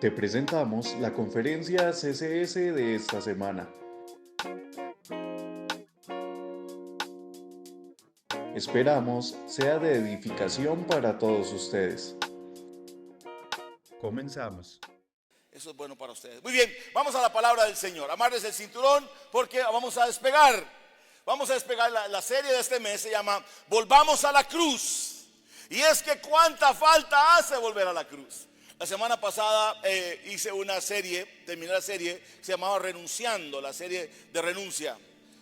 Te presentamos la conferencia CCS de esta semana. Esperamos sea de edificación para todos ustedes. Comenzamos. Eso es bueno para ustedes. Muy bien, vamos a la palabra del Señor. Amarres el cinturón porque vamos a despegar. Vamos a despegar. La serie de este mes se llama Volvamos a la cruz. Y es que cuánta falta hace volver a la cruz. La semana pasada hice una serie, terminé la serie, se llamaba Renunciando, la serie de renuncia.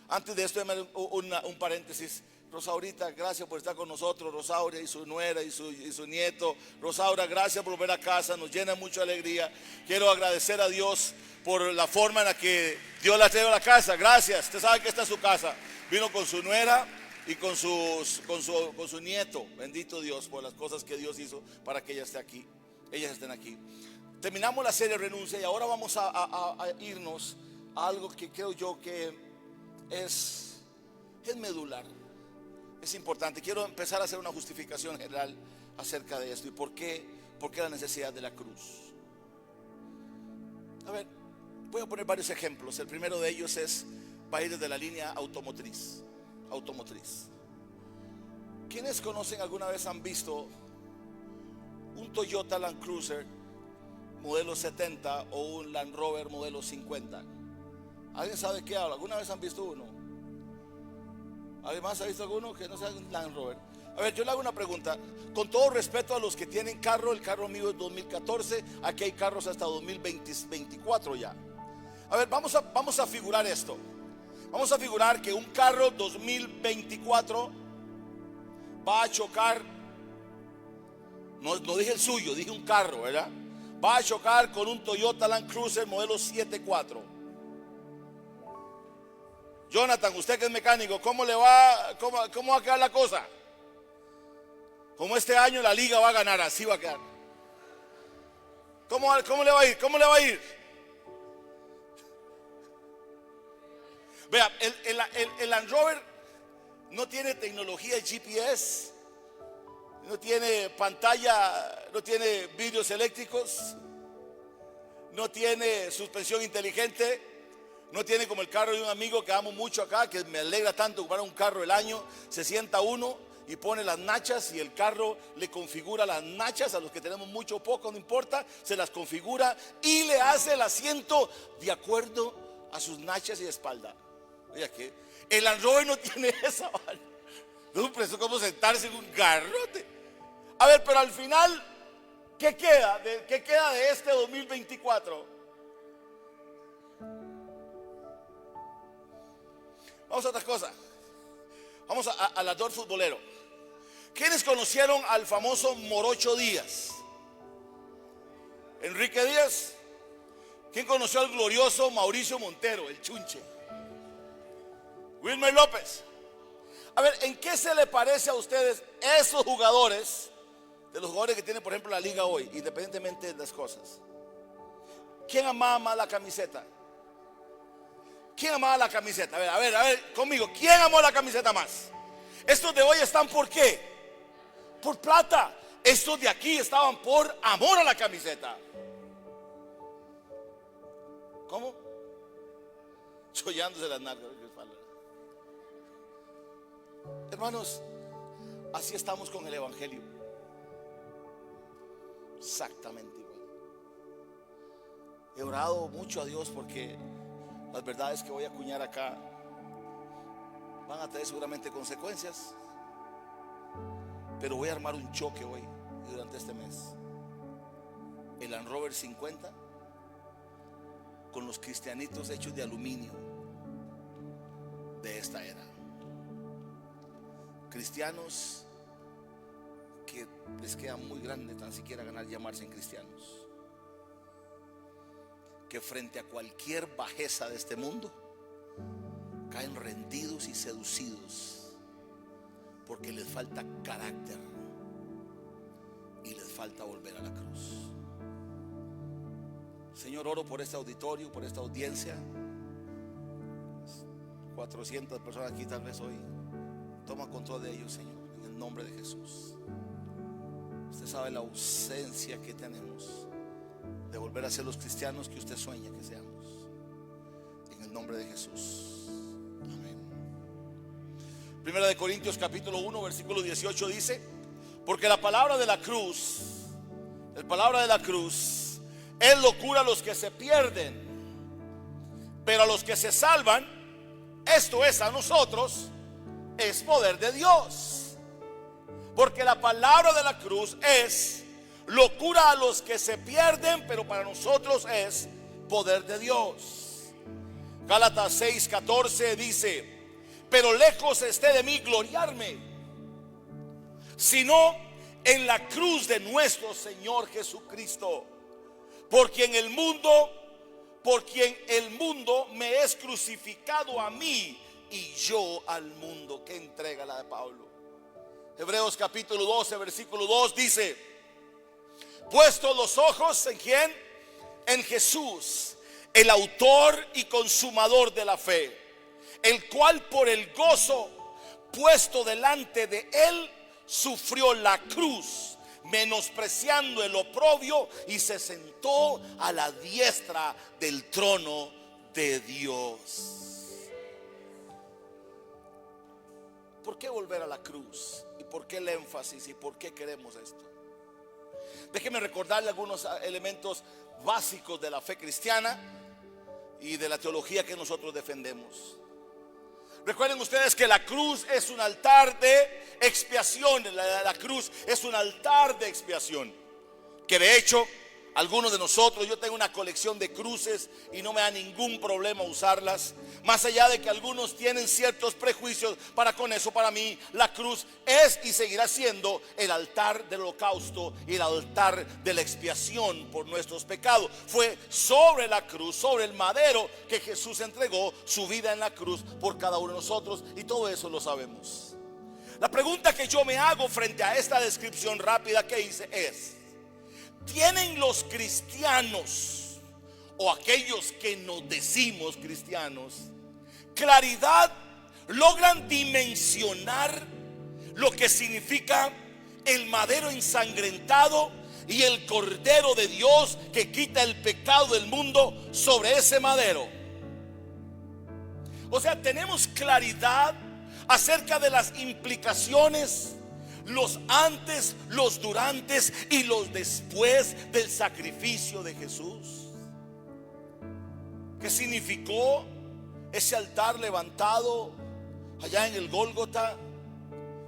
Antes de esto, un paréntesis. Rosaurita, gracias por estar con nosotros. Rosaura y su nuera y su nieto. Rosaura, gracias por volver a casa, nos llena mucha alegría. Quiero agradecer a Dios por la forma en la que Dios la trajo a la casa. Gracias, usted sabe que esta es su casa. Vino con su nuera y con su nieto. Bendito Dios por las cosas que Dios hizo para que ellas estén aquí. Terminamos la serie Renuncia y ahora vamos a irnos a algo que creo yo que es medular. Es importante. Quiero empezar a hacer una justificación general acerca de esto y por qué la necesidad de la cruz. A ver, voy a poner varios ejemplos. El primero de ellos va a ir desde la línea automotriz. ¿Quiénes conocen, alguna vez han visto un Toyota Land Cruiser modelo 70 o un Land Rover modelo 50? ¿Alguien sabe qué habla? ¿Alguna vez han visto uno? ¿Alguien más ha visto alguno que no sea un Land Rover? A ver, yo le hago una pregunta. Con todo respeto a los que tienen carro, el carro mío es 2014. Aquí hay carros hasta 2024 ya. A ver, vamos a figurar esto. Vamos a figurar que un carro 2024 va a chocar. No dije el suyo, dije un carro, ¿verdad? Va a chocar con un Toyota Land Cruiser modelo 74. Jonathan, usted que es mecánico, ¿cómo va a quedar la cosa? Como este año la liga va a ganar, así va a quedar. ¿Cómo le va a ir? ¿Cómo le va a ir? Vea, el Land Rover no tiene tecnología GPS, no tiene pantalla, no tiene vidrios eléctricos, no tiene suspensión inteligente. No tiene como el carro de un amigo que amo mucho acá, que me alegra tanto comprar un carro del año. Se sienta uno y pone las nachas y el carro le configura las nachas. A los que tenemos mucho o poco, no importa, se las configura y le hace el asiento de acuerdo a sus nachas y espalda. Oiga, que el Land Rover no tiene esa. No, pero eso es como sentarse en un garrote. A ver, pero al final, ¿qué queda de este 2024? Vamos a otra cosa. Vamos al ador futbolero. ¿Quiénes conocieron al famoso Morocho Díaz? Enrique Díaz. ¿Quién conoció al glorioso Mauricio Montero, el Chunche? Wilmer López. A ver, ¿en qué se le parece a ustedes esos jugadores, de los jugadores que tienen, por ejemplo, la liga hoy, independientemente de las cosas? ¿Quién amaba más la camiseta? ¿Quién amaba la camiseta? A ver, conmigo. ¿Quién amó la camiseta más? Estos de hoy están ¿por qué? Por plata. Estos de aquí estaban por amor a la camiseta. ¿Cómo? Chollándose las nalgas. Hermanos, así estamos con el evangelio. Exactamente igual. He orado mucho a Dios porque las verdades que voy a acuñar acá van a tener seguramente consecuencias, pero voy a armar un choque hoy y durante este mes. El Land Rover 50 con los cristianitos hechos de aluminio de esta era. Cristianos que les queda muy grande tan siquiera llamarse en cristianos, que frente a cualquier bajeza de este mundo caen rendidos y seducidos porque les falta carácter y les falta volver a la cruz. Señor, oro por este auditorio, por esta audiencia. 400 personas aquí tal vez hoy. Toma control de ellos, Señor, en el nombre de Jesús. Usted sabe la ausencia que tenemos de volver a ser los cristianos que usted sueña que seamos. En el nombre de Jesús. Amén. Primera de Corintios capítulo 1 versículo 18 dice: porque la palabra de la cruz, es locura a los que se pierden, pero a los que se salvan, esto es a nosotros, es poder de Dios. Porque la palabra de la cruz es locura a los que se pierden, pero para nosotros es poder de Dios. Gálatas 6:14 dice: pero lejos esté de mí gloriarme, sino en la cruz de nuestro Señor Jesucristo, por quien el mundo me es crucificado a mí y yo al mundo. Qué entrega la de Pablo. Hebreos capítulo 12 versículo 2 dice: puestos los ojos ¿en quién? En Jesús, el autor y consumador de la fe, el cual por el gozo puesto delante de él sufrió la cruz, menospreciando el oprobio, y se sentó a la diestra del trono de Dios. ¿Por qué volver a la cruz? ¿Y por qué el énfasis? ¿Y por qué queremos esto? Déjenme recordarle algunos elementos básicos de la fe cristiana y de la teología que nosotros defendemos. Recuerden ustedes que la cruz es un altar de expiación. La cruz es un altar de expiación. Que de hecho, algunos de nosotros, yo tengo una colección de cruces y no me da ningún problema usarlas. Más allá de que algunos tienen ciertos prejuicios para con eso, para mí la cruz es y seguirá siendo el altar del holocausto y el altar de la expiación por nuestros pecados. Fue sobre la cruz, sobre el madero, que Jesús entregó su vida en la cruz por cada uno de nosotros, y todo eso lo sabemos. La pregunta que yo me hago frente a esta descripción rápida que hice es: ¿tienen los cristianos, o aquellos que nos decimos cristianos, claridad, logran dimensionar lo que significa el madero ensangrentado y el Cordero de Dios que quita el pecado del mundo sobre ese madero? O sea, tenemos claridad acerca de las implicaciones, los antes, los durantes y los después del sacrificio de Jesús. ¿Qué significó ese altar levantado allá en el Gólgota?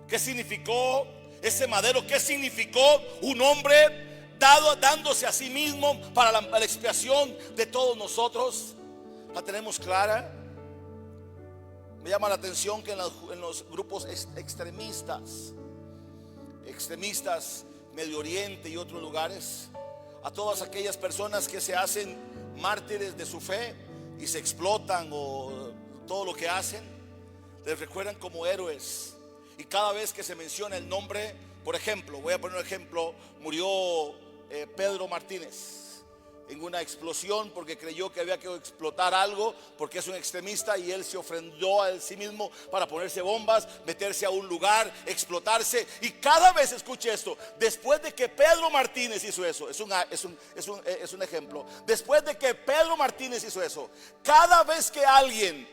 ¿Qué significó ese madero? ¿Qué significó un hombre dándose a sí mismo para la expiación de todos nosotros? ¿La tenemos clara? Me llama la atención que en los grupos extremistas, Medio Oriente y otros lugares, a todas aquellas personas que se hacen mártires de su fe y se explotan o todo lo que hacen, les recuerdan como héroes. Y cada vez que se menciona el nombre, por ejemplo, voy a poner un ejemplo: murió Pedro Martínez en una explosión porque creyó que había que explotar algo, porque es un extremista, y él se ofrendó a sí mismo para ponerse bombas, meterse a un lugar, explotarse. Y cada vez, escuche esto, después de que Pedro Martínez hizo eso, es un ejemplo, después de que Pedro Martínez hizo eso, cada vez que alguien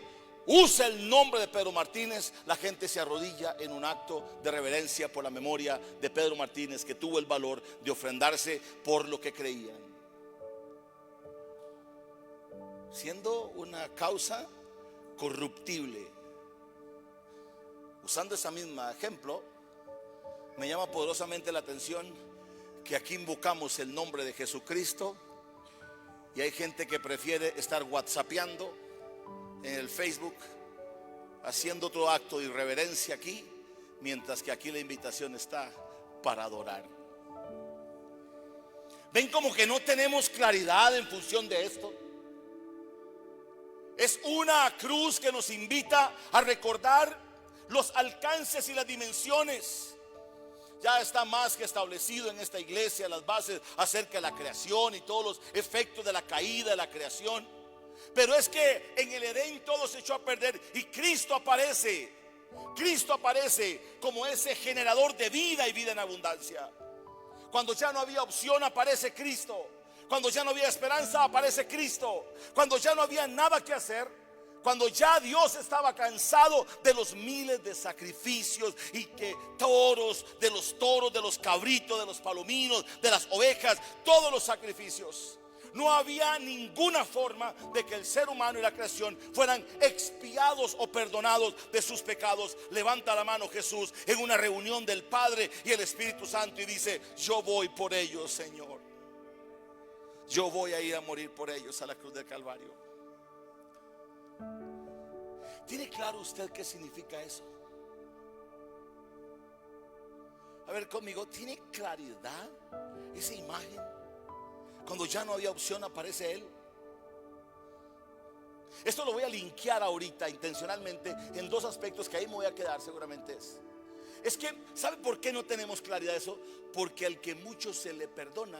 usa el nombre de Pedro Martínez, la gente se arrodilla en un acto de reverencia por la memoria de Pedro Martínez, que tuvo el valor de ofrendarse por lo que creían, siendo una causa corruptible. Usando ese mismo ejemplo, me llama poderosamente la atención que aquí invocamos el nombre de Jesucristo y hay gente que prefiere estar whatsappeando en el Facebook, haciendo otro acto de irreverencia aquí, mientras que aquí la invitación está para adorar. ¿Ven como que no tenemos claridad en función de esto? Es una cruz que nos invita a recordar los alcances y las dimensiones. Ya está más que establecido en esta iglesia las bases acerca de la creación y todos los efectos de la caída de la creación. Pero es que en el Edén todo se echó a perder y Cristo aparece. Cristo aparece como ese generador de vida y vida en abundancia. Cuando ya no había opción, aparece Cristo. Cuando ya no había esperanza, aparece Cristo. Cuando ya no había nada que hacer, cuando ya Dios estaba cansado de los miles de sacrificios y que toros, de los cabritos, de los palominos, de las ovejas, todos los sacrificios. No había ninguna forma de que el ser humano y la creación fueran expiados o perdonados de sus pecados. Levanta la mano Jesús en una reunión del Padre y el Espíritu Santo y dice: yo voy por ellos, Señor. Yo voy a ir a morir por ellos a la cruz del Calvario. ¿Tiene claro usted qué significa eso? A ver conmigo, ¿tiene claridad esa imagen? Cuando ya no había opción, aparece Él. Esto lo voy a linkear ahorita intencionalmente en dos aspectos que ahí me voy a quedar seguramente. Es que, ¿sabe por qué no tenemos claridad de eso? Porque al que mucho se le perdona,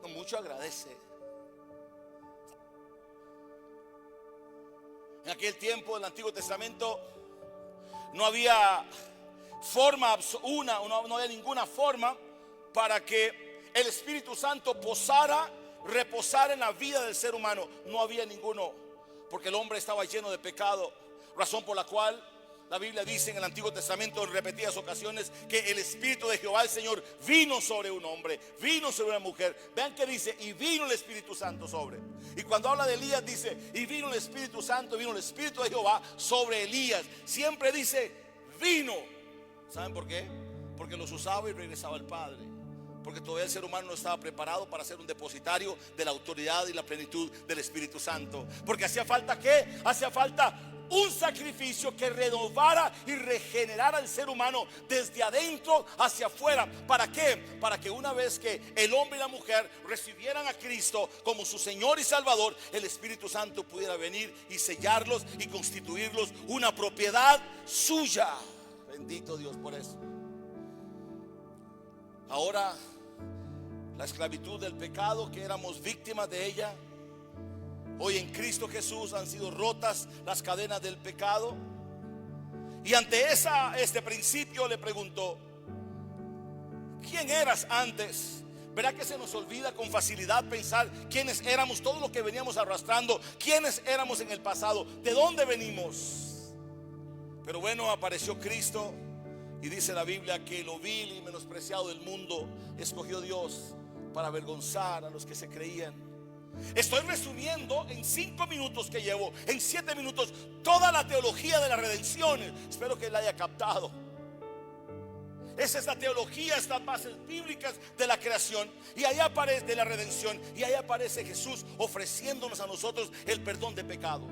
no mucho agradece. En aquel tiempo del Antiguo Testamento no había forma, no había ninguna forma para que el Espíritu Santo reposara en la vida del ser humano. No había ninguno, porque el hombre estaba lleno de pecado, razón por la cual la Biblia dice en el Antiguo Testamento en repetidas ocasiones que el Espíritu de Jehová el Señor vino sobre un hombre, vino sobre una mujer. Vean que dice: y vino el Espíritu Santo sobre. Y cuando habla de Elías dice: y vino el Espíritu Santo, vino el Espíritu de Jehová sobre Elías. Siempre dice vino. ¿Saben por qué? Porque los usaba y regresaba al Padre. Porque todavía el ser humano no estaba preparado para ser un depositario de la autoridad y la plenitud del Espíritu Santo. Porque hacía falta ¿qué? Hacía falta un sacrificio que renovara y regenerara al ser humano desde adentro hacia afuera. ¿Para qué? Para que una vez que el hombre y la mujer recibieran a Cristo como su Señor y Salvador, el Espíritu Santo pudiera venir y sellarlos y constituirlos una propiedad suya. Bendito Dios por eso. Ahora, la esclavitud del pecado, que éramos víctimas de ella, hoy en Cristo Jesús han sido rotas las cadenas del pecado. Y ante este principio le preguntó: ¿quién eras antes? ¿Verdad que se nos olvida con facilidad pensar quiénes éramos, todo lo que veníamos arrastrando, quiénes éramos en el pasado, de dónde venimos? Pero bueno, apareció Cristo y dice la Biblia que lo vil y menospreciado del mundo escogió Dios para avergonzar a los que se creían. Estoy resumiendo en 5 minutos que llevo, en 7 minutos, toda la teología de la redención. Espero que la haya captado. Esa es la teología, estas bases bíblicas de la creación. Y ahí aparece de la redención. Y ahí aparece Jesús ofreciéndonos a nosotros el perdón de pecados.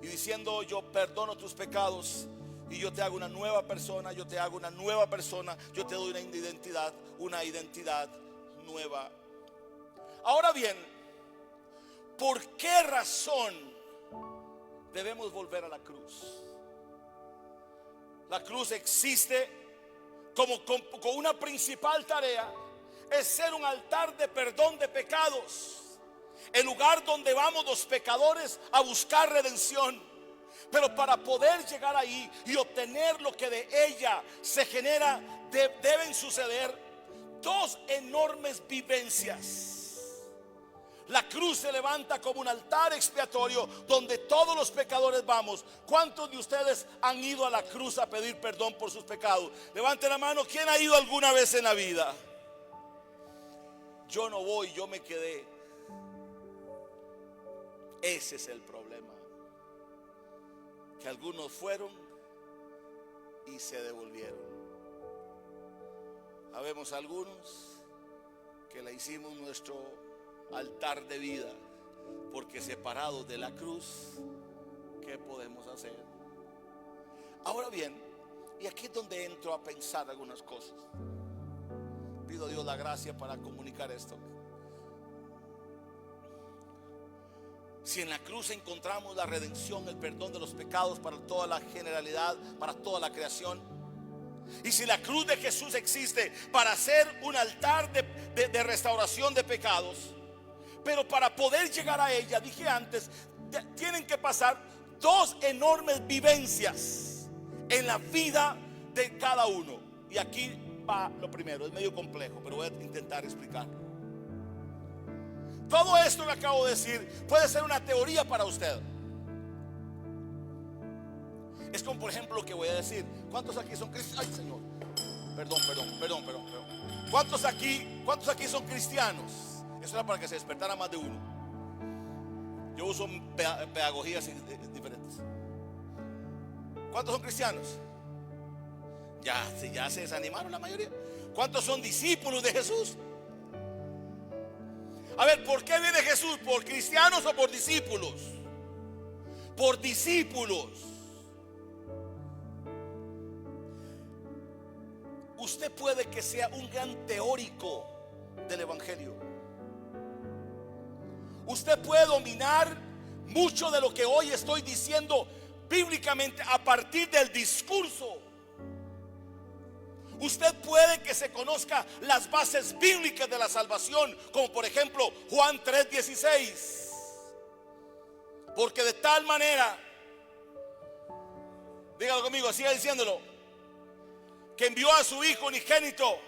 Y diciendo: yo perdono tus pecados y yo te hago una nueva persona. Yo te hago una nueva persona. Yo te doy una identidad nueva. Ahora bien, ¿por qué razón debemos volver a la cruz? La cruz existe con una principal tarea: es ser un altar de perdón de pecados, el lugar donde vamos los pecadores a buscar redención. Pero para poder llegar ahí y obtener lo que de ella se genera, deben suceder dos enormes vivencias. La cruz se levanta como un altar expiatorio donde todos los pecadores vamos. ¿Cuántos de ustedes han ido a la cruz a pedir perdón por sus pecados? Levante la mano. ¿Quién ha ido alguna vez en la vida? Yo no voy, yo me quedé. Ese es el problema, que algunos fueron y se devolvieron. Habemos algunos que la hicimos nuestro altar de vida, porque separados de la cruz, ¿qué podemos hacer? Ahora bien, y aquí es donde entro a pensar algunas cosas. Pido a Dios la gracia para comunicar esto. Si en la cruz encontramos la redención, el perdón de los pecados para toda la generalidad, para toda la creación, y si la cruz de Jesús existe para ser un altar de restauración de pecados, pero para poder llegar a ella, dije antes, tienen que pasar dos enormes vivencias en la vida de cada uno. Y aquí va lo primero. Es medio complejo, pero voy a intentar explicarlo. Todo esto que acabo de decir puede ser una teoría para usted. Es como por ejemplo lo que voy a decir. ¿Cuántos aquí son cristianos? Ay, Señor. Perdón. ¿Cuántos aquí son cristianos? Eso era para que se despertara más de uno. Yo uso pedagogías diferentes. ¿Cuántos son cristianos? Ya se desanimaron la mayoría. ¿Cuántos son discípulos de Jesús? A ver, ¿por qué viene Jesús? ¿Por cristianos o por discípulos? Por discípulos. Usted puede que sea un gran teórico del evangelio. Usted puede dominar mucho de lo que hoy estoy diciendo bíblicamente a partir del discurso. Usted puede que se conozca las bases bíblicas de la salvación, como por ejemplo Juan 3:16. Porque de tal manera, dígalo conmigo, siga diciéndolo, que envió a su Hijo unigénito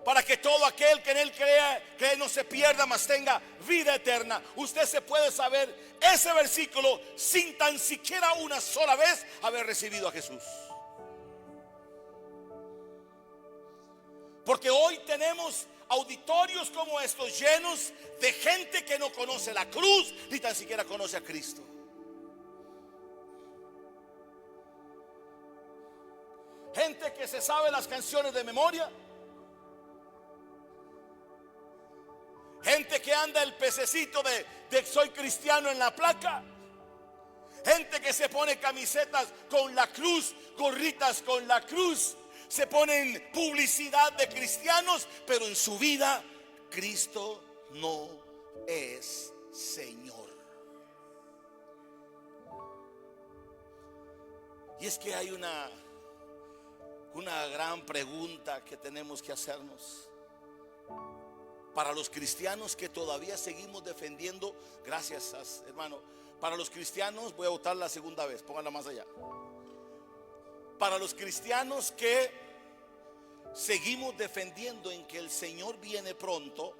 para que todo aquel que en Él cree no se pierda, mas tenga vida eterna. Usted se puede saber ese versículo sin tan siquiera una sola vez haber recibido a Jesús. Porque hoy tenemos auditorios como estos llenos de gente que no conoce la cruz ni tan siquiera conoce a Cristo. Gente que se sabe las canciones de memoria. Gente que anda el pececito de soy cristiano en la placa. Gente que se pone camisetas con la cruz, gorritas con la cruz. Se ponen publicidad de cristianos, pero en su vida Cristo no es Señor. Y es que hay una gran pregunta que tenemos que hacernos. Para los cristianos que todavía seguimos defendiendo, gracias hermano, para los cristianos, voy a votar la segunda vez, pónganla más allá. Para los cristianos que seguimos defendiendo en que el Señor viene pronto,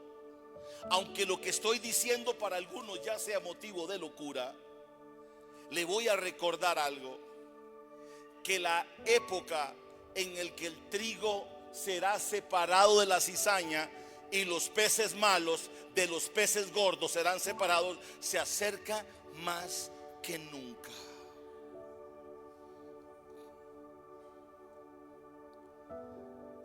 aunque lo que estoy diciendo para algunos ya sea motivo de locura, le voy a recordar algo, que la época en el que el trigo será separado de la cizaña y los peces malos de los peces gordos serán separados, se acerca más que nunca.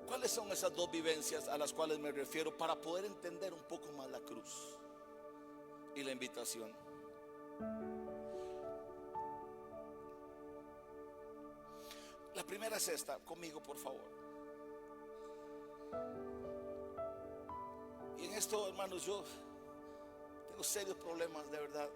¿Cuáles son esas dos vivencias a las cuales me refiero para poder entender un poco más la cruz y la invitación? La primera es esta, conmigo por favor. Y en esto, hermanos, yo tengo serios problemas, de verdad.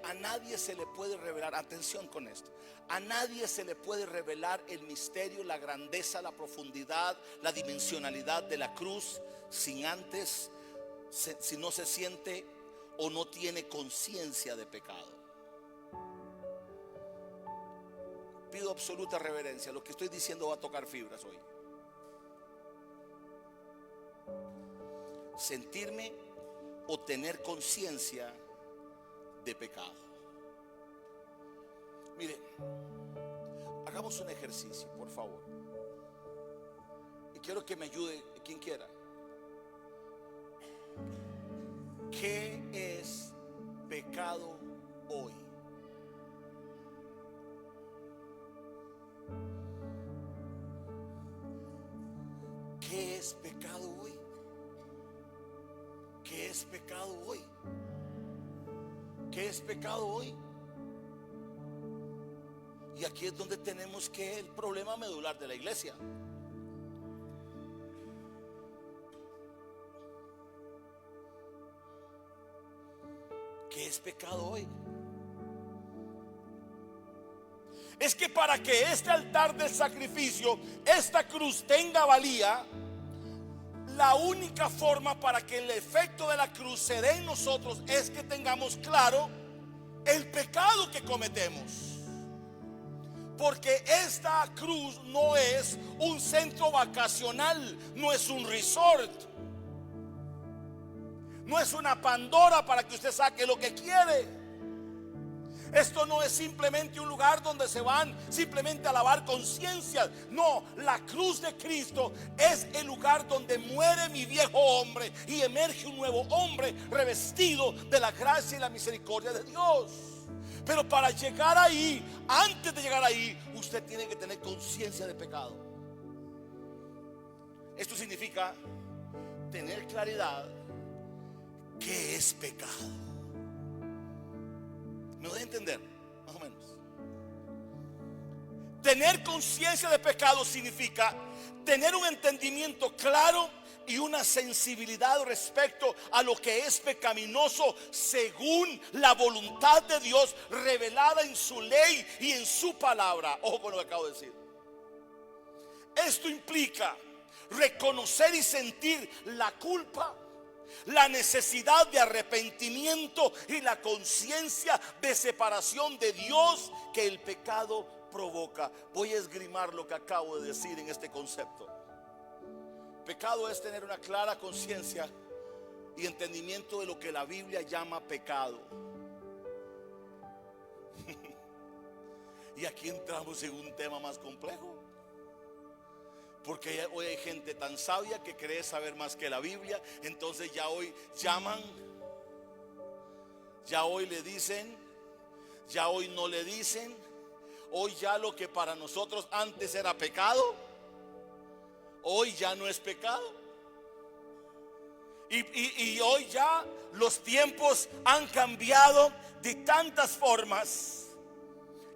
A nadie se le puede revelar, atención con esto, a nadie se le puede revelar el misterio, la grandeza, la profundidad, la dimensionalidad de la cruz si no se siente o no tiene conciencia de pecado. Pido absoluta reverencia, lo que estoy diciendo va a tocar fibras hoy. Sentirme o tener conciencia de pecado. Mire, hagamos un ejercicio, por favor. Y quiero que me ayude quien quiera. ¿Qué es pecado hoy? ¿Qué es pecado hoy? ¿Qué es pecado hoy? ¿Qué es pecado hoy? Y aquí es donde tenemos que el problema medular de la iglesia. ¿Qué es pecado hoy? Es que para que este altar del sacrificio, esta cruz tenga valía, la única forma para que el efecto de la cruz se dé en nosotros es que tengamos claro el pecado que cometemos. Porque esta cruz no es un centro vacacional, no es un resort, no es una Pandora para que usted saque lo que quiere. Esto no es simplemente un lugar donde se van simplemente a lavar conciencias. No, la cruz de Cristo es el lugar donde muere mi viejo hombre y emerge un nuevo hombre revestido de la gracia y la misericordia de Dios. Pero para llegar ahí, antes de llegar ahí, usted tiene que tener conciencia de pecado. Esto significa tener claridad qué es pecado. ¿Me doy a entender? Más o menos. Tener conciencia de pecado significa tener un entendimiento claro y una sensibilidad respecto a lo que es pecaminoso según la voluntad de Dios revelada en su ley y en su palabra. Ojo con lo que acabo de decir. Esto implica reconocer y sentir la culpa, la necesidad de arrepentimiento y la conciencia de separación de Dios que el pecado provoca. Voy a esgrimar lo que acabo de decir en este concepto. Pecado es tener una clara conciencia y entendimiento de lo que la Biblia llama pecado. Y aquí entramos en un tema más complejo. Porque hoy hay gente tan sabia que cree saber más que la Biblia. Entonces ya hoy llaman, ya hoy le dicen, ya hoy no le dicen. Hoy ya lo que para nosotros antes era pecado, hoy ya no es pecado. Y hoy ya los tiempos han cambiado de tantas formas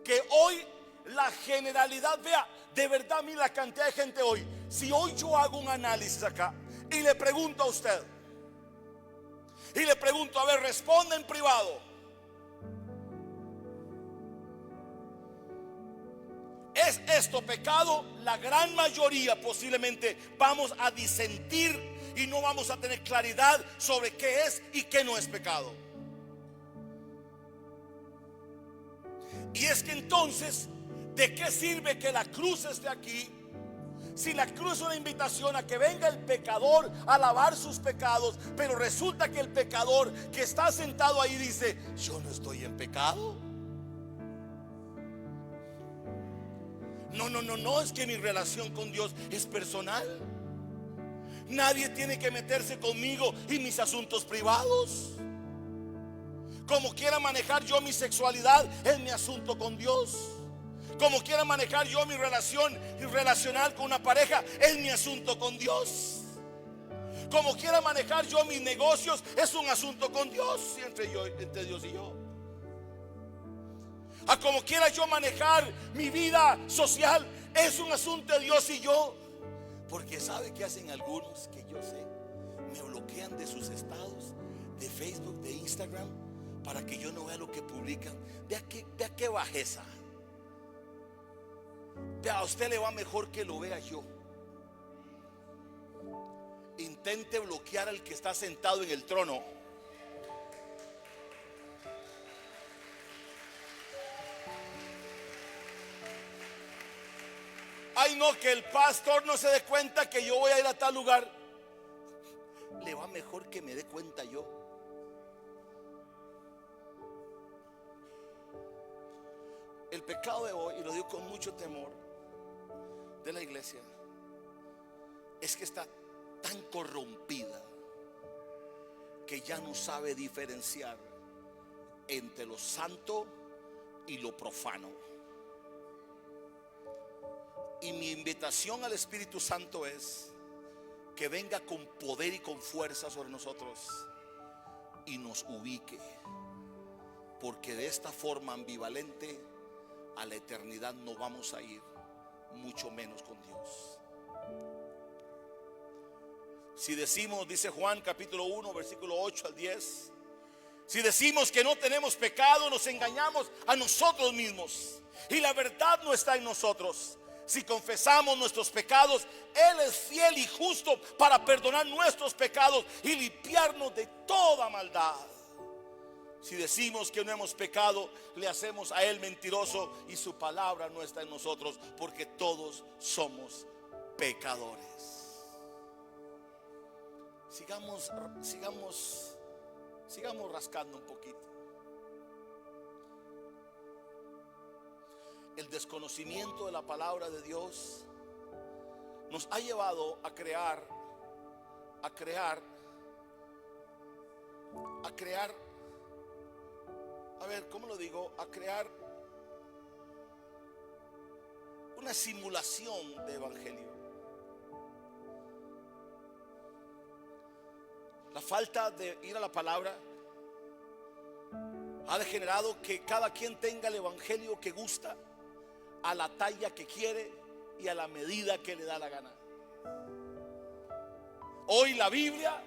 que hoy la generalidad, vea, de verdad, mira la cantidad de gente hoy. Si hoy yo hago un análisis acá y le pregunto a usted, y le pregunto, a ver, responde en privado, ¿es esto pecado? La gran mayoría posiblemente vamos a disentir y no vamos a tener claridad sobre qué es y qué no es pecado. Y es que entonces, ¿de qué sirve que la cruz esté aquí? Si la cruz es una invitación a que venga el pecador a lavar sus pecados, pero resulta que el pecador que está sentado ahí dice, yo no estoy en pecado. No, es que mi relación con Dios es personal. Nadie tiene que meterse conmigo y mis asuntos privados. Como quiera manejar yo mi sexualidad, es mi asunto con Dios. Como quiera manejar yo mi relación relacional con una pareja, es mi asunto con Dios. Como quiera manejar yo mis negocios, es un asunto con Dios, entre Dios y yo. A como quiera yo manejar mi vida social, es un asunto de Dios y yo. Porque sabe que hacen algunos, que yo sé, me bloquean de sus estados, de Facebook, de Instagram, para que yo no vea lo que publican. Vea qué bajeza. Vea, a usted le va mejor que lo vea yo. Intente bloquear al que está sentado en el trono. Ay, no, que el pastor no se dé cuenta que yo voy a ir a tal lugar. Le va mejor que me dé cuenta yo. El pecado de hoy, y lo digo con mucho temor, de la iglesia, es que está tan corrompida que ya no sabe diferenciar entre lo santo y lo profano. Y mi invitación al Espíritu Santo es que venga con poder y con fuerza sobre nosotros y nos ubique, porque de esta forma ambivalente a la eternidad no vamos a ir, mucho menos con Dios. Si decimos, dice Juan capítulo 1 versículo 8 al 10, si decimos que no tenemos pecado, nos engañamos a nosotros mismos y la verdad no está en nosotros. Si confesamos nuestros pecados, Él es fiel y justo para perdonar nuestros pecados y limpiarnos de toda maldad. Si decimos que no hemos pecado, le hacemos a Él mentiroso y su palabra no está en nosotros, porque todos somos pecadores. Sigamos rascando un poquito. El desconocimiento de la palabra de Dios nos ha llevado a crear, ¿cómo lo digo? A crear una simulación de evangelio. La falta de ir a la palabra ha degenerado que cada quien tenga el evangelio que gusta, a la talla que quiere y a la medida que le da la gana. Hoy la Biblia,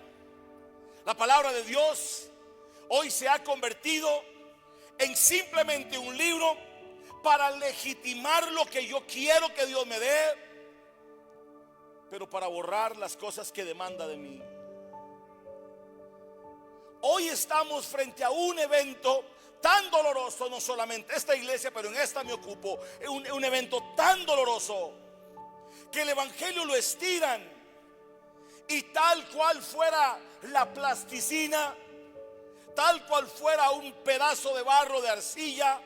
la palabra de Dios, hoy se ha convertido en simplemente un libro para legitimar lo que yo quiero que Dios me dé, pero para borrar las cosas que demanda de mí. Hoy estamos frente a un evento tan doloroso, no solamente esta iglesia, pero en esta me ocupo, un evento tan doloroso que el evangelio lo estiran y tal cual fuera la plasticina, tal cual fuera un pedazo de barro, de arcilla,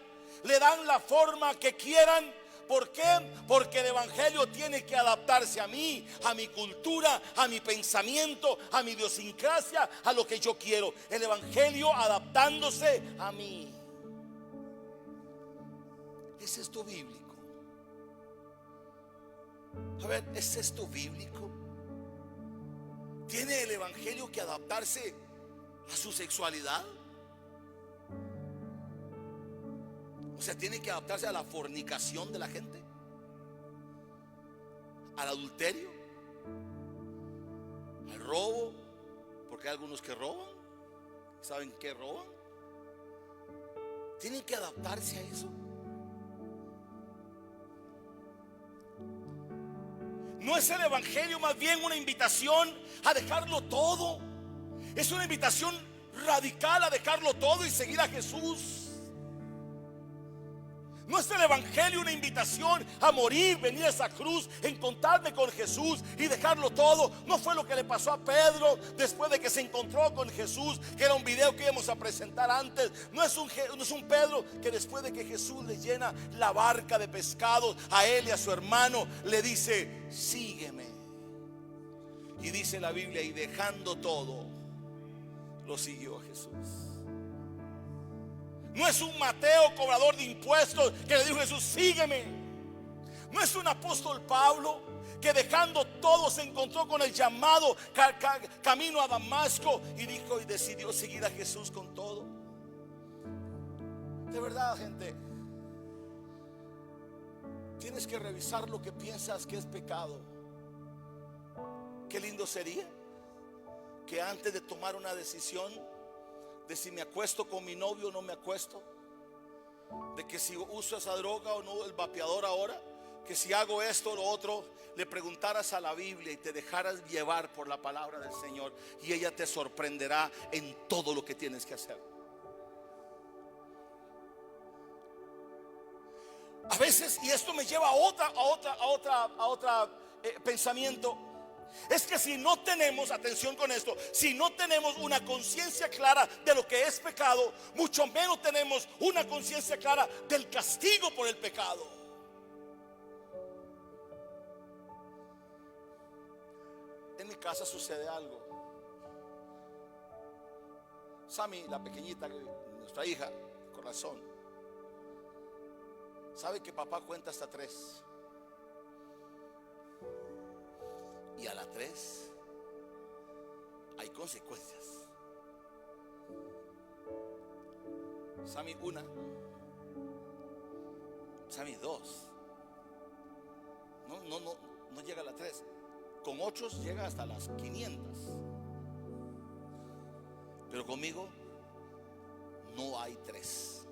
le dan la forma que quieran. ¿Por qué? Porque el evangelio tiene que adaptarse a mí, a mi cultura, a mi pensamiento, a mi idiosincrasia, a lo que yo quiero. El evangelio adaptándose a mí. ¿Es esto bíblico? A ver, ¿es esto bíblico? ¿Tiene el evangelio que adaptarse a su sexualidad? O sea, tiene que adaptarse a la fornicación de la gente, al adulterio, al robo, porque hay algunos que roban. ¿Saben qué roban? Tienen que adaptarse a eso. ¿No es el evangelio más bien una invitación a dejarlo todo? Es una invitación radical a dejarlo todo y seguir a Jesús. ¿No es el evangelio una invitación a morir, venir a esa cruz, encontrarme con Jesús y dejarlo todo? ¿No fue lo que le pasó a Pedro después de que se encontró con Jesús? Que era un video que íbamos a presentar antes. No es un Pedro que después de que Jesús le llena la barca de pescados a él y a su hermano, le dice: sígueme. Y dice la Biblia, y dejando todo, lo siguió a Jesús. No es un Mateo, cobrador de impuestos, que le dijo a Jesús: sígueme. No es un apóstol Pablo que dejando todo se encontró con el llamado camino a Damasco y dijo y decidió seguir a Jesús con todo. De verdad, gente, tienes que revisar lo que piensas que es pecado. Qué lindo sería que antes de tomar una decisión de si me acuesto con mi novio o no me acuesto, de que si uso esa droga o no, el vapeador ahora, que si hago esto o lo otro, le preguntaras a la Biblia y te dejaras llevar por la palabra del Señor, y ella te sorprenderá en todo lo que tienes que hacer. A veces, y esto me lleva a otra pensamiento. Es que si no tenemos, atención con esto, si no tenemos una conciencia clara de lo que es pecado, mucho menos tenemos una conciencia clara del castigo por el pecado. En mi casa sucede algo. Sammy, la pequeñita, nuestra hija, corazón, sabe que papá cuenta hasta 3. Y a la 3 hay consecuencias. Sammy 1, Sammy 2. No llega a la 3. Con 8 llega hasta las 500. Pero conmigo no hay 3.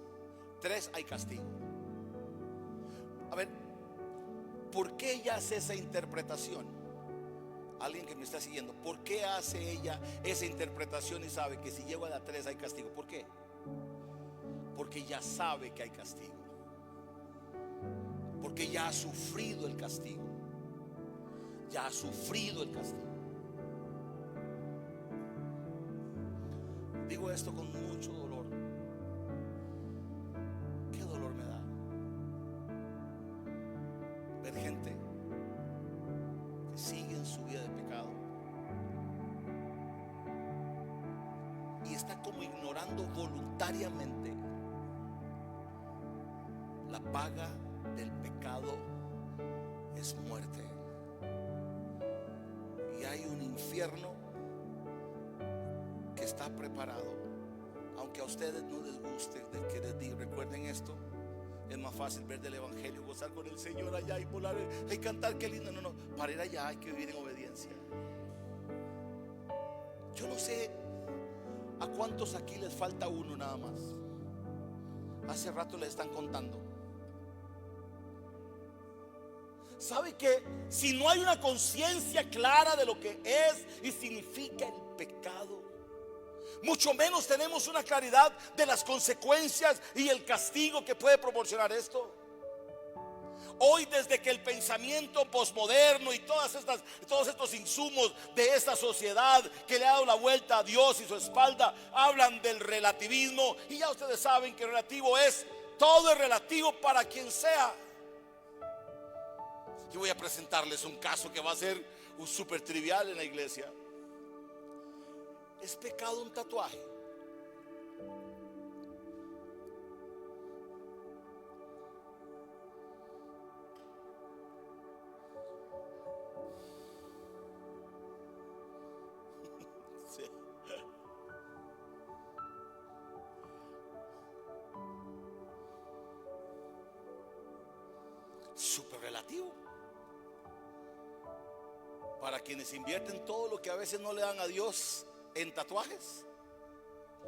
3 hay castigo. A ver, ¿por qué ella hace esa interpretación? Alguien que me está siguiendo, ¿por qué hace ella esa interpretación y sabe que si llego a la 3 hay castigo? ¿Por qué? porque ya sabe que hay castigo, porque ya ha sufrido el castigo, ya ha sufrido el castigo. Digo esto con mucho dolor. Qué dolor me da ver gente que sigue en su vida de pecado y está como ignorando voluntariamente la paga del pecado es muerte, y hay un infierno que está preparado. Aunque a ustedes no les guste del que les digo, recuerden esto: es más fácil ver del evangelio, gozar con el Señor allá y volar y cantar, qué lindo. No, para ir allá hay que vivir en obediencia. Yo no sé a cuántos aquí les falta uno nada más. Hace rato les están contando. ¿Sabe que si no hay una conciencia clara de lo que es y significa el pecado, mucho menos tenemos una claridad de las consecuencias y el castigo que puede proporcionar esto? Hoy, desde que el pensamiento posmoderno y todos estos insumos de esta sociedad que le ha dado la vuelta a Dios y su espalda, hablan del relativismo, y ya ustedes saben que relativo es, todo es relativo para quien sea. Yo voy a presentarles un caso que va a ser un súper trivial en la iglesia. ¿Es pecado un tatuaje? Sí. Súper relativo. Para quienes invierten todo lo que a veces no le dan a Dios en tatuajes,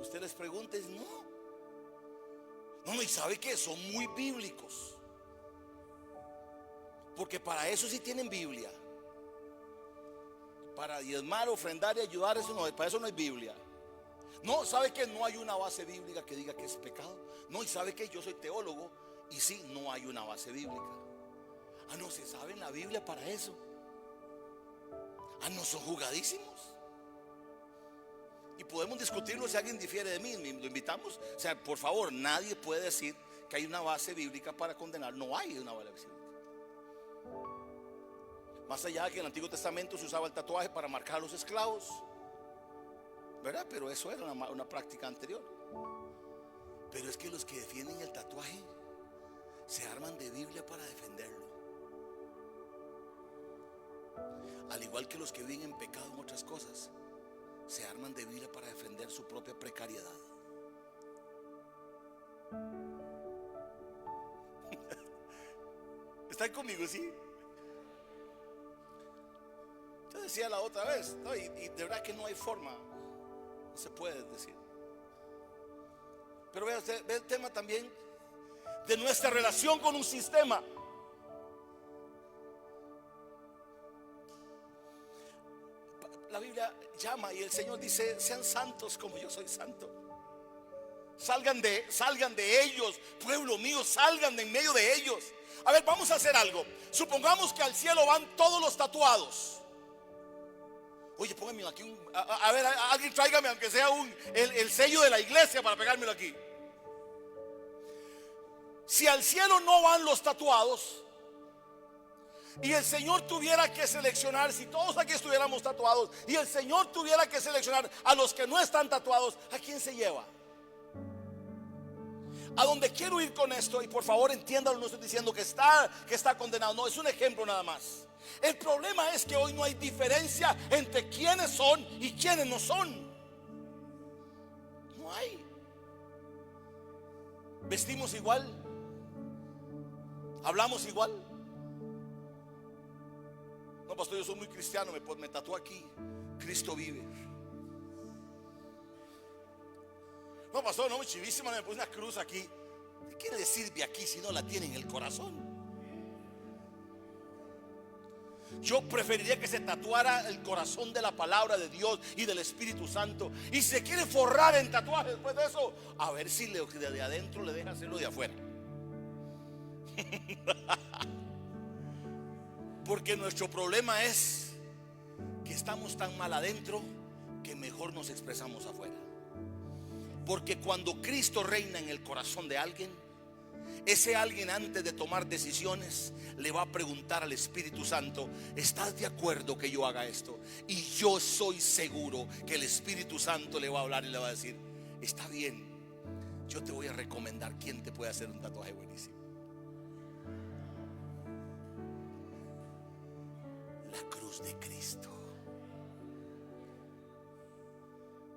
usted les pregunta y dice, no, y sabe que son muy bíblicos, porque para eso sí tienen Biblia. Para diezmar, ofrendar y ayudar, eso no, para eso no hay Biblia. No, sabe que no hay una base bíblica que diga que es pecado. No, y sabe que yo soy teólogo y sí, no hay una base bíblica. No se sabe en la Biblia para eso. No son jugadísimos. Y podemos discutirlo si alguien difiere de mí, lo invitamos. O sea, por favor, nadie puede decir que hay una base bíblica para condenar. No hay una base bíblica. Más allá de que en el Antiguo Testamento se usaba el tatuaje para marcar a los esclavos, ¿verdad? Pero eso era una práctica anterior. Pero es que los que defienden el tatuaje se arman de Biblia para defenderlo. Al igual que los que viven en pecado en otras cosas, se arman de Biblia para defender su propia precariedad. ¿Están conmigo? Sí. Yo decía la otra vez, ¿no? Y de verdad que no hay forma, no se puede decir. Pero vea usted, ve el tema también de nuestra relación con un sistema. La Biblia llama y el Señor dice: sean santos como yo soy santo. Salgan de ellos, pueblo mío, salgan de en medio de ellos. A ver, vamos a hacer algo. Supongamos que al cielo van todos los tatuados. Oye, pónganme aquí a ver, alguien tráigame aunque sea el sello de la iglesia para pegármelo aquí. Si al cielo no van los tatuados y el Señor tuviera que seleccionar, si todos aquí estuviéramos tatuados y el Señor tuviera que seleccionar a los que no están tatuados, ¿a quién se lleva? A donde quiero ir con esto, y por favor entiéndalo, no estoy diciendo que está condenado, no, es un ejemplo nada más. El problema es que hoy no hay diferencia entre quiénes son y quiénes no son. No hay. Vestimos igual, hablamos igual. No, pastor, yo soy muy cristiano, me tatúo aquí: Cristo vive. No, pastor, no, chivísima, me puse una cruz aquí. ¿Qué le sirve aquí si no la tiene en el corazón? Yo preferiría que se tatuara el corazón de la palabra de Dios y del Espíritu Santo. Y se quiere forrar en tatuajes después de eso, a ver si de adentro le deja hacerlo de afuera. Porque nuestro problema es que estamos tan mal adentro que mejor nos expresamos afuera. Porque cuando Cristo reina en el corazón de alguien, ese alguien, antes de tomar decisiones, le va a preguntar al Espíritu Santo: ¿estás de acuerdo que yo haga esto? Y yo soy seguro que el Espíritu Santo le va a hablar y le va a decir: está bien, yo te voy a recomendar quién te puede hacer un tatuaje buenísimo. La cruz de Cristo.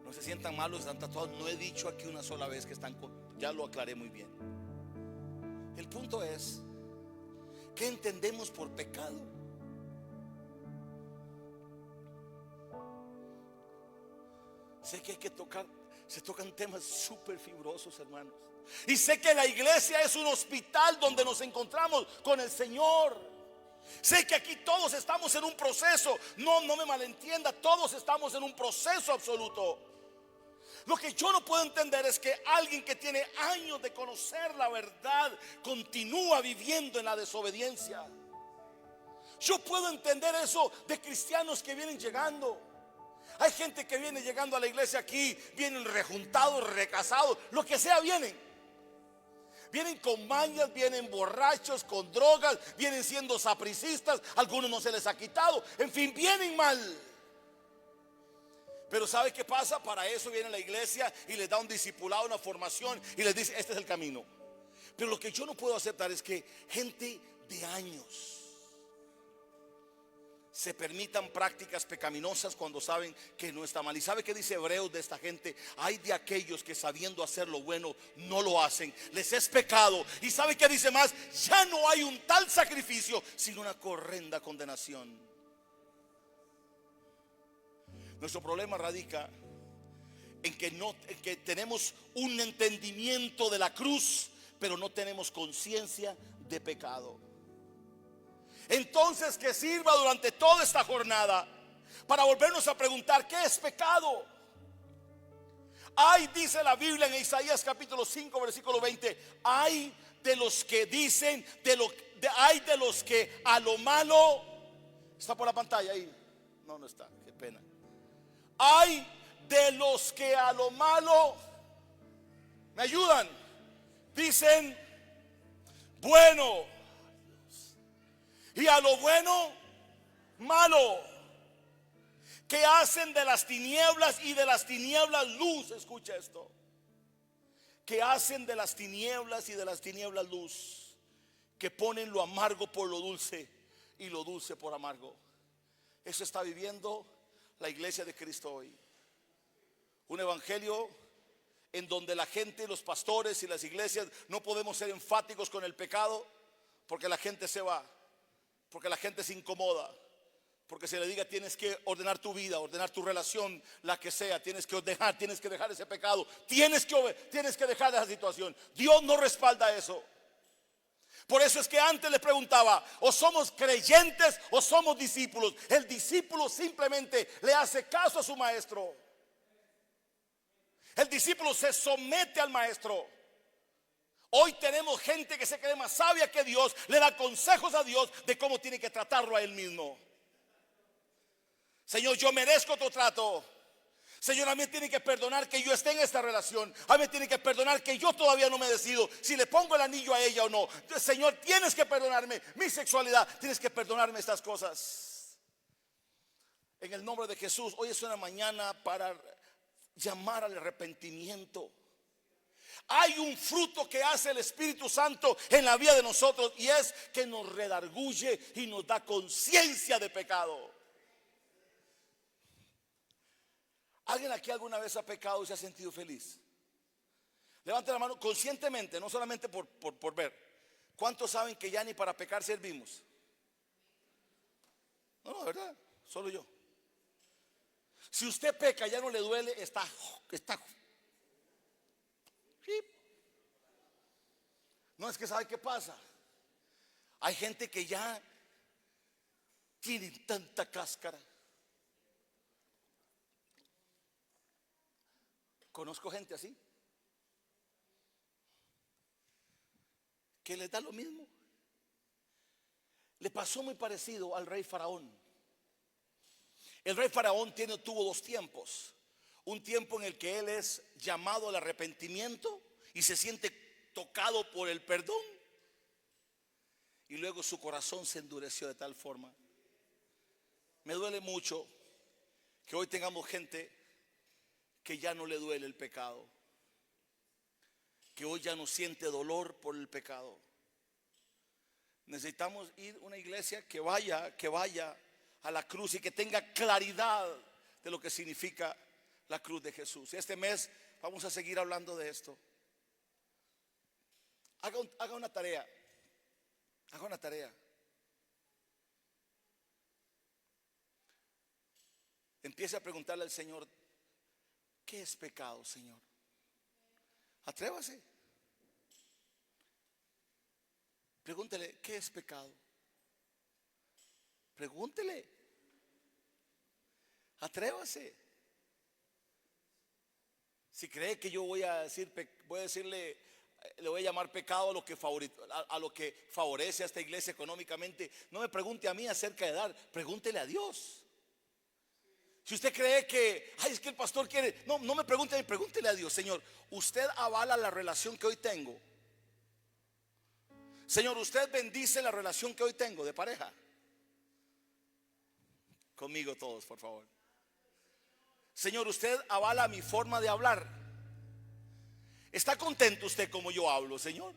No se sientan malos, están tatuados. No he dicho aquí una sola vez que están ya lo aclaré muy bien. El punto es: ¿qué entendemos por pecado? Sé que hay que se tocan temas súper fibrosos, hermanos. Y sé que la iglesia es un hospital donde nos encontramos con el Señor. Sé que aquí todos estamos en un proceso. No me malentienda, todos estamos en un proceso absoluto. Lo que yo no puedo entender es que alguien que tiene años de conocer la verdad continúa viviendo en la desobediencia. Yo puedo entender eso de cristianos que vienen llegando. Hay gente que viene llegando a la iglesia aquí, vienen rejuntados, recasados, lo que sea vienen. Vienen con mañas, vienen borrachos, con drogas, vienen siendo sapricistas, algunos no se les ha quitado, en fin, vienen mal. Pero ¿sabe qué pasa? Para eso viene la iglesia y les da un discipulado, una formación, y les dice: este es el camino. Pero lo que yo no puedo aceptar es que gente de años se permitan prácticas pecaminosas cuando saben que no está mal. ¿Y sabe qué dice Hebreos de esta gente? Hay de aquellos que, sabiendo hacer lo bueno, no lo hacen. Les es pecado. ¿Y sabe qué dice más? Ya no hay un tal sacrificio, sino una horrenda condenación. Nuestro problema radica en que tenemos un entendimiento de la cruz, pero no tenemos conciencia de pecado. Entonces, que sirva durante toda esta jornada para volvernos a preguntar: ¿qué es pecado? Ay, dice la Biblia en Isaías capítulo 5 versículo 20: hay de los que dicen, hay de los que a lo malo. ¿Está por la pantalla ahí? No está, qué pena. Hay de los que a lo malo, ¿me ayudan? Dicen bueno, y a lo bueno malo. Que hacen de las tinieblas y de las tinieblas luz. Escucha esto: que hacen de las tinieblas y de las tinieblas luz. Que ponen lo amargo por lo dulce y lo dulce por amargo. Eso está viviendo la iglesia de Cristo hoy. Un evangelio en donde la gente, los pastores y las iglesias no podemos ser enfáticos con el pecado, porque la gente se va, porque la gente se incomoda, porque se le diga: tienes que ordenar tu vida, ordenar tu relación, la que sea, tienes que dejar ese pecado, tienes que dejar esa situación. Dios no respalda eso. Por eso es que antes le preguntaba: o somos creyentes o somos discípulos. El discípulo simplemente le hace caso a su maestro. El discípulo se somete al maestro. Hoy tenemos gente que se cree más sabia que Dios, le da consejos a Dios de cómo tiene que tratarlo a él mismo. Señor, yo merezco otro trato. Señor, a mí tiene que perdonar que yo esté en esta relación. A mí tiene que perdonar que yo todavía no me decido si le pongo el anillo a ella o no. Señor, tienes que perdonarme mi sexualidad. Tienes que perdonarme estas cosas. En el nombre de Jesús, hoy es una mañana para llamar al arrepentimiento. Hay un fruto que hace el Espíritu Santo en la vida de nosotros, y es que nos redarguye y nos da conciencia de pecado. ¿Alguien aquí alguna vez ha pecado y se ha sentido feliz? Levante la mano conscientemente, no solamente por ver. ¿Cuántos saben que ya ni para pecar servimos? No, ¿verdad? Solo yo. Si usted peca, ya no le duele, está. No, es que ¿sabe qué pasa? Hay gente que ya tienen tanta cáscara. Conozco gente así, que les da lo mismo. Le pasó muy parecido al rey Faraón. El rey Faraón tuvo dos tiempos. Un tiempo en el que él es llamado al arrepentimiento y se siente tocado por el perdón. Y luego su corazón se endureció de tal forma. Me duele mucho que hoy tengamos gente que ya no le duele el pecado, que hoy ya no siente dolor por el pecado. Necesitamos ir a una iglesia que vaya a la cruz y que tenga claridad de lo que significa la cruz de Jesús. Este mes vamos a seguir hablando de esto. Haga una tarea. Haga una tarea. Empiece a preguntarle al Señor: ¿qué es pecado, Señor? Atrévase. Pregúntele: ¿qué es pecado? Pregúntele. Atrévase. Si cree que yo voy a decirle, le voy a llamar pecado a lo que favorece a esta iglesia económicamente, no me pregunte a mí acerca de dar, pregúntele a Dios. Si usted cree que, es que el pastor quiere, no me pregunte a mí, pregúntele a Dios: Señor, ¿usted avala la relación que hoy tengo? Señor, ¿usted bendice la relación que hoy tengo de pareja? Conmigo todos, por favor. Señor, ¿usted avala mi forma de hablar? ¿Está contento usted como yo hablo, Señor?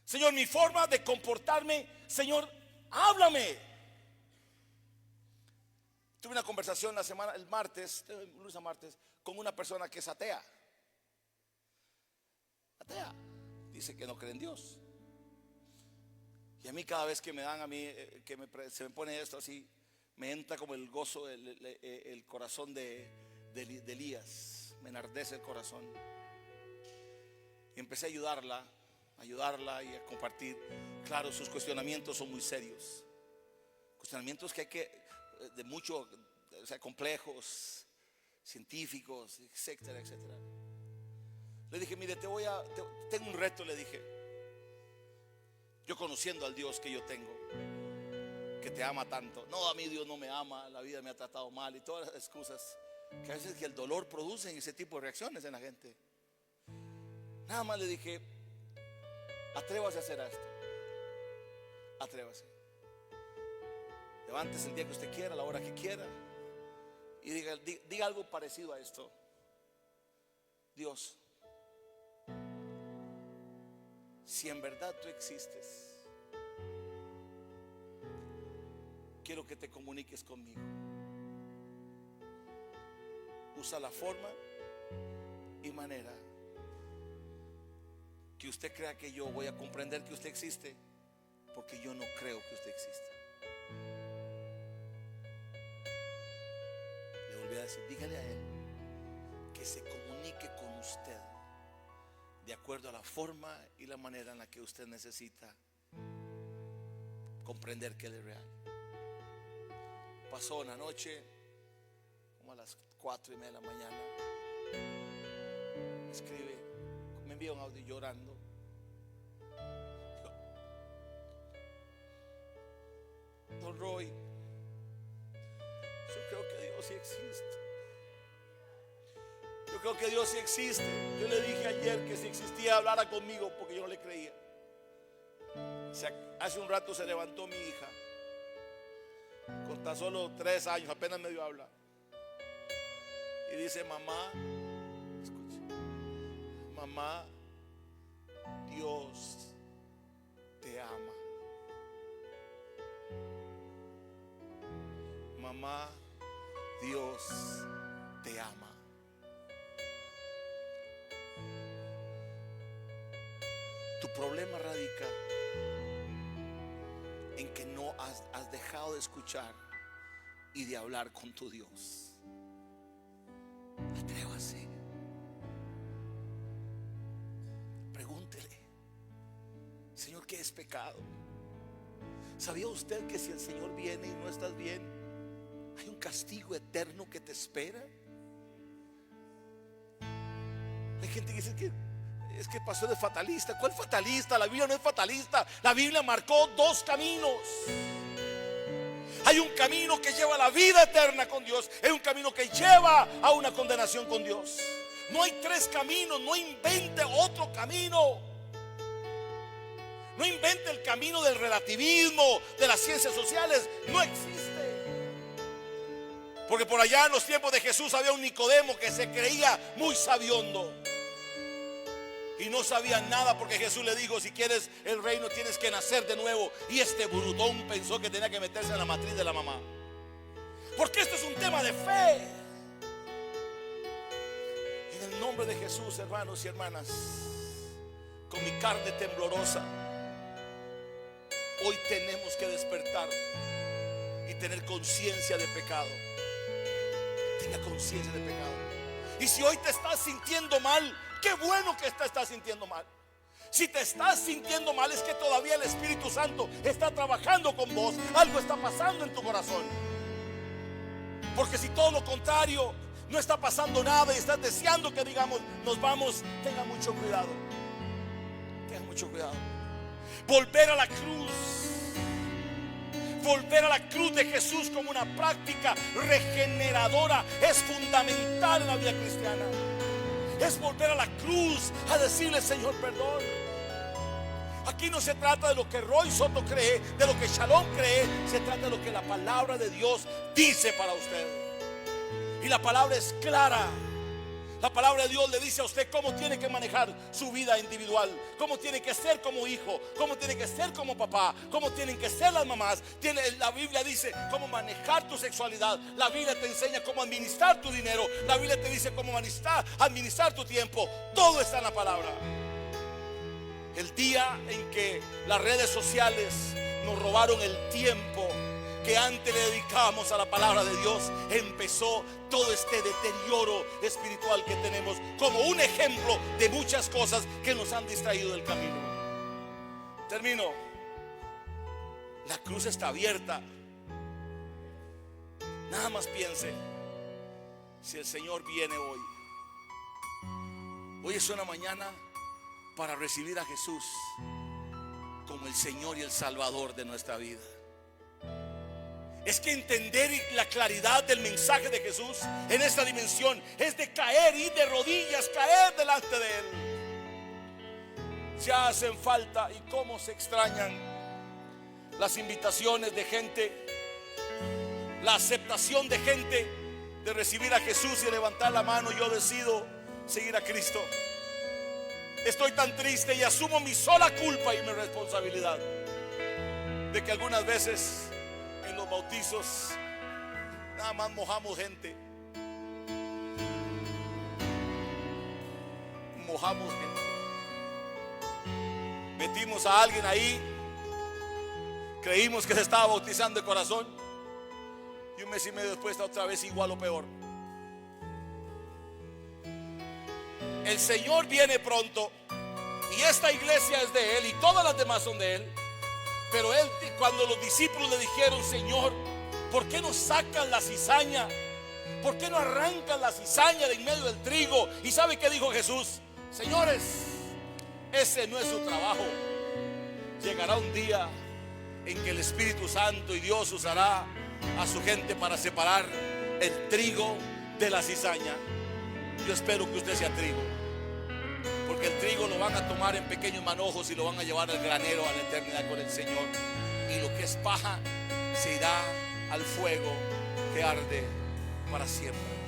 Señor, mi forma de comportarme, Señor, háblame. Tuve una conversación el lunes a martes, con una persona que es atea. Atea. Dice que no cree en Dios. Y a mí cada vez que me dan se me pone esto así, me entra como el gozo, el corazón de Elías. Me enardece el corazón. Y empecé a ayudarla y a compartir. Claro, sus cuestionamientos son muy serios. Cuestionamientos de mucho, complejos, científicos, etcétera, etcétera. Le dije: mire, tengo un reto, le dije. Yo, conociendo al Dios que yo tengo, que te ama tanto. No, a mí Dios no me ama, la vida me ha tratado mal y todas las excusas que a veces que el dolor produce ese tipo de reacciones en la gente. Nada más le dije: atrévase a hacer esto. Atrévase. Levántese el día que usted quiera, a la hora que quiera, y diga algo parecido a esto: Dios, si en verdad tú existes, quiero que te comuniques conmigo. Usa la forma y manera que usted crea que yo voy a comprender que usted existe, porque yo no creo que usted exista. Le volví a decir: dígale a él que se comunique con usted de acuerdo a la forma y la manera en la que usted necesita comprender que Él es real. Pasó una noche, como a las 4:30 de la mañana, me envía un audio llorando. Don Roy, yo creo que Dios sí existe. Yo creo que Dios sí existe. Yo le dije ayer que si existía, hablara conmigo, porque yo no le creía. Hace un rato se levantó mi hija, con tan solo 3 años, apenas medio habla, y dice: mamá, escuche, mamá, Dios te ama. Mamá, Dios te ama. Tu problema radica en que no has dejado de escuchar y de hablar con tu Dios. Atrévase. Pregúntele: Señor, ¿qué es pecado? ¿Sabía usted que si el Señor viene y no estás bien, hay un castigo eterno que te espera? Hay gente que dice que es que el pastor es fatalista. ¿Cuál fatalista? La Biblia no es fatalista. La Biblia marcó dos caminos. Hay un camino que lleva a la vida eterna con Dios. Hay un camino que lleva a una condenación con Dios. No hay tres caminos. No invente otro camino. No invente el camino del relativismo, de las ciencias sociales. No existe. Porque por allá en los tiempos de Jesús había un Nicodemo que se creía muy sabiondo y no sabía nada, porque Jesús le dijo: si quieres el reino tienes que nacer de nuevo. Y este brutón pensó que tenía que meterse en la matriz de la mamá, porque esto es un tema de fe. En el nombre de Jesús, hermanos y hermanas, con mi carne temblorosa, hoy tenemos que despertar y tener conciencia de pecado. Tenga conciencia de pecado. Y si hoy te estás sintiendo mal, qué bueno que te estás sintiendo mal. Si te estás sintiendo mal, es que todavía el Espíritu Santo está trabajando con vos. Algo está pasando en tu corazón. Porque si todo lo contrario, no está pasando nada y estás deseando que digamos nos vamos, tenga mucho cuidado. Tenga mucho cuidado. Volver a la cruz. Volver a la cruz de Jesús como una práctica regeneradora es fundamental en la vida cristiana. Es volver a la cruz a decirle: Señor, perdón. Aquí no se trata de lo que Roy Soto cree, de lo que Shalom cree. Se trata de lo que la palabra de Dios dice para usted. Y la palabra es clara. La palabra de Dios le dice a usted cómo tiene que manejar su vida individual, cómo tiene que ser como hijo, cómo tiene que ser como papá, cómo tienen que ser las mamás. La Biblia dice cómo manejar tu sexualidad. La Biblia te enseña cómo administrar tu dinero. La Biblia te dice cómo administrar tu tiempo. Todo está en la palabra. El día en que las redes sociales nos robaron el tiempo que antes le dedicábamos a la palabra de Dios, empezó todo este deterioro espiritual que tenemos, como un ejemplo de muchas cosas que nos han distraído del camino. Termino. La cruz está abierta. Nada más piense, si el Señor viene hoy. Hoy es una mañana para recibir a Jesús como el Señor y el Salvador de nuestra vida. Es que entender la claridad del mensaje de Jesús en esta dimensión es de caer y de rodillas, caer delante de Él. Ya hacen falta, y cómo se extrañan las invitaciones de gente, la aceptación de gente de recibir a Jesús y levantar la mano: yo decido seguir a Cristo. Estoy tan triste y asumo mi sola culpa y mi responsabilidad de que algunas veces en los bautizos nada más mojamos gente. Mojamos gente. Metimos a alguien ahí, creímos que se estaba bautizando de corazón, y un mes y medio después está otra vez igual o peor. El Señor viene pronto, y esta iglesia es de Él y todas las demás son de Él. Pero Él, cuando los discípulos le dijeron: Señor, ¿por qué no sacan la cizaña? ¿Por qué no arrancan la cizaña de en medio del trigo? ¿Y sabe qué dijo Jesús? Señores, ese no es su trabajo. Llegará un día en que el Espíritu Santo y Dios usará a su gente para separar el trigo de la cizaña. Yo espero que usted sea trigo, porque el trigo lo van a tomar en pequeños manojos y lo van a llevar al granero a la eternidad con el Señor. Y lo que es paja se irá al fuego que arde para siempre.